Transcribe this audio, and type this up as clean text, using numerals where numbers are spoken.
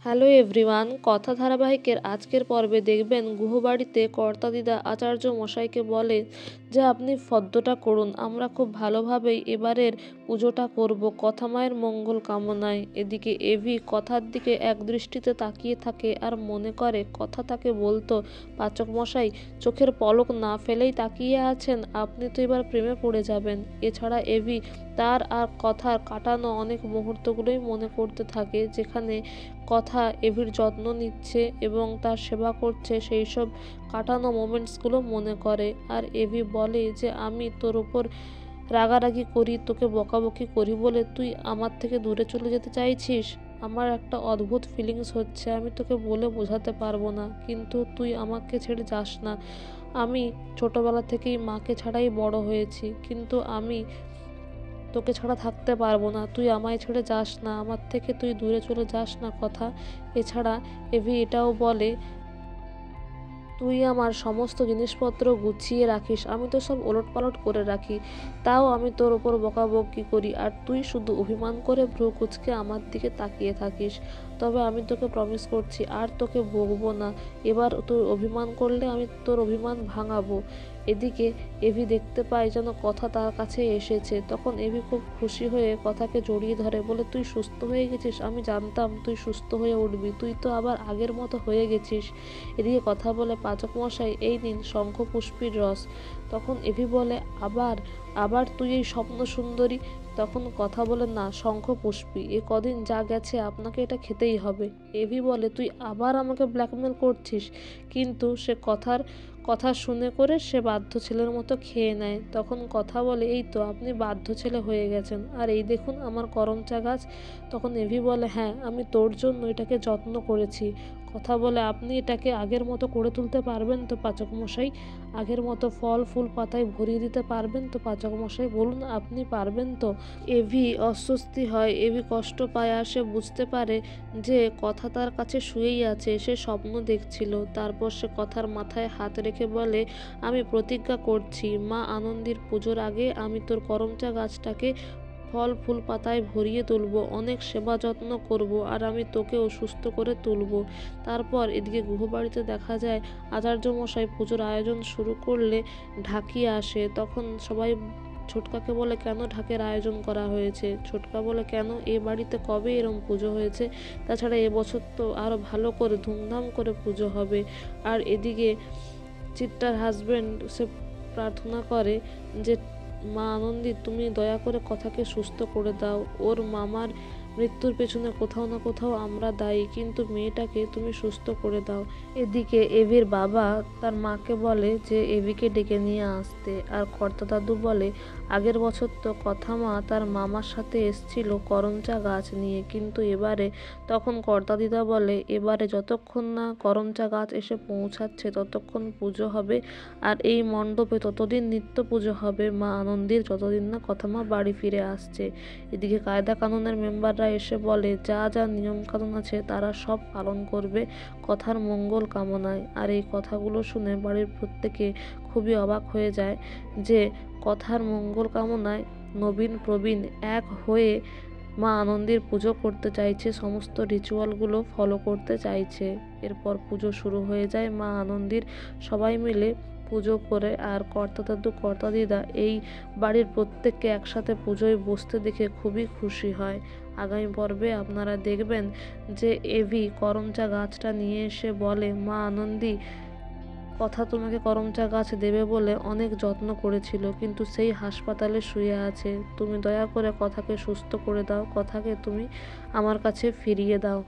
Hello everyone, কথা ধারাবাহিকের আজকের পর্বে দেখবেন গুহবাড়িতে কর্তাদিদা আচার্য মশাইকে বলে যে আপনি ফদ্দটা করুন, আমরা খুব ভালোভাবেই এবারের পুজোটা করব কথা মায়ের মঙ্গল কামনায়। এদিকে এভি কথার দিকে একদৃষ্টিতে তাকিয়ে থাকে আর মনে করে কথা তাকে বলতো, পাচক মশাই চোখের পলক না ফেলেই তাকিয়ে আছেন, আপনি তো এবার প্রেমে পড়ে যাবেন। এছাড়া এভি তার আর কথার কাটানো অনেক মুহূর্তগুলোই মনে করতে থাকে, যেখানে কথা এভির যত্ন নিচ্ছে এবং তার সেবা করছে, সেই সব কাটানো মোমেন্টসগুলো মনে করে। আর এভি বলে যে আমি তোর ওপর রাগারাগি করি, তোকে বকাবকি করি বলে তুই আমার থেকে দূরে চলে যেতে চাইছিস। আমার একটা অদ্ভুত ফিলিংস হচ্ছে, আমি তোকে বলে বোঝাতে পারবো না, কিন্তু তুই আমাকে ছেড়ে যাস না। আমি ছোটবেলা থেকেই মাকে ছাড়াই বড় হয়েছি, কিন্তু আমি তোকে ছাড়া থাকতে পারবো না, তুই আমায় ছেড়ে যাস না, আমার থেকে তুই দূরে চলে যাস না কথা। এছাড়া এভি এটাও বলে, তুই আমার সমস্ত জিনিসপত্র গুছিয়ে রাখিস, আমি তো সব ওলটপালট করে রাখি, তাও আমি তোর ওপর বকাবকি করি আর তুই শুধু অভিমান করে ভ্রু কুঁচকে আমার দিকে তাকিয়ে থাকিস। তবে আমি তোকে প্রমিস করছি আর তোকে বকবো না, এবার তুই অভিমান করলে আমি তোর অভিমান ভাঙাবো। এদিকে এভি দেখতে পায় যেন কথা তার কাছে এসেছে, তখন এভি খুব খুশি হয়ে কথাকে জড়িয়ে ধরে, বলে তুই সুস্থ হয়ে গেছিস, আমি জানতাম তুই সুস্থ হয়ে উঠবি, তুই তো আবার আগের মতো হয়ে গেছিস। এদিকে কথা বলে, পাচক মশাই এই নিন শঙ্খপুষ্পীর রস। তখন এভি বলে, আবার আবার তুই এই স্বপ্ন সুন্দরী। তখন কথা বলে, না শঙ্খপুষ্পী, এ কদিন যা গেছে আপনাকে এটা খেতেই হবে। এভি বলে, তুই আবার আমাকে ব্ল্যাকমেল করছিস, কিন্তু সে কথা শুনে করে সে বাধ্য ছেলের মতো খেয়ে নেয়। তখন কথা বলে, এই তো আপনি বাধ্য ছেলে হয়ে গেছেন, আর এই দেখুন আমার করমচা গাছ। তখন এভি বলে, হ্যাঁ আমি তোর জন্য এটাকে যত্ন করেছি। কথা বলে, আপনি এটাকে আগের মতো করে তুলতে পারবেন তো পাচক মশাই, আগের মতো ফল ফুল পাতায় ভরিয়ে দিতে পারবেন তো পাচক মশাই, বলুন আপনি পারবেন তো। এভি অস্বস্তি হয়, এভি কষ্ট পায়, আর সে বুঝতে পারে যে কথা তার কাছে শুয়েই আছে, সে স্বপ্ন দেখছিল। তারপর সে কথার মাথায় হাত রেখে বলে, আমি প্রতিজ্ঞা করছি মা আনন্দীর পুজোর আগে আমি তোর করমচা গাছটাকে ফল ফুল পাতায় ভরিয়ে তুলব, অনেক সেবা যত্ন করব, আর আমি তোকেও সুস্থ করে তুলব। তারপর এদিকে গুহবাড়িতে দেখা যায় আচার্য মশাই পুজোর আয়োজন শুরু করলে ঢাকি আসে। তখন সবাই ছোটকাকে বলে, কেন ঢাকের আয়োজন করা হয়েছে? ছোটকা বলে, কেন এ বাড়িতে কবে এরম পুজো হয়েছে, তাছাড়া এবছর তো আরও ভালো করে ধুমধাম করে পুজো হবে। আর এদিকে চিত্রার হাজব্যান্ড সে প্রার্থনা করে যে মা আনন্দী তুমি দয়া করে কথাকে সুস্থ করে দাও, ওর মামার মৃত্যুর পেছনে কোথাও না কোথাও আমরা দায়ী, কিন্তু মেয়েটাকে তুমি সুস্থ করে দাও। এদিকে এভির বাবা তার মাকে বলে যে এভিকে ডেকে নিয়ে আসতে, আর কর্তা দাদু বলে, আগের বছর তো কথা মা তার মামার সাথে এসছিল করমচা গাছ নিয়ে, কিন্তু এবারে। তখন কর্তা দিদা বলে, এবারে যতক্ষণ না করমচা গাছ এসে পৌঁছাচ্ছে ততক্ষণ পুজো হবে, আর এই মণ্ডপে ততদিন নিত্য পুজো হবে মা আনন্দীর, যতদিন না কথা মা বাড়ি ফিরে আসছে। এদিকে কায়দা কানুনের মেম্বাররা এসে বলে, যা যা নিয়ম কানুন আছে তারা সব পালন করবে কথার মঙ্গল কামনায়। আর এই কথাগুলো শুনে বাড়ির প্রত্যেকে খুবই অবাক হয়ে যায় যে কথার মঙ্গল কামনায় নবীন প্রবীণ এক হয়ে মা আনন্দীর পুজো করতে চাইছে, সমস্ত রিচুয়ালগুলো ফলো করতে চাইছে। এরপর পুজো শুরু হয়ে যায় মা আনন্দীর, সবাই মিলে পুজো করে, আর কর্তা দাদু কর্তা দিদা এই বাড়ির প্রত্যেককে একসাথে পুজোয় বসতে দেখে খুবই খুশি হয়। আগামী পর্বে আপনারা দেখবেন যে এভি করমচা গাছটা নিয়ে এসে বলে, মা আনন্দী কথা তোমাকে করমচা গাছ দেবে বলে অনেক যত্ন করেছিল, কিন্তু সেই হাসপাতালে শুয়ে আছে, তুমি দয়া করে কথাকে সুস্থ করে দাও, কথাকে তুমি আমার কাছে ফিরিয়ে দাও।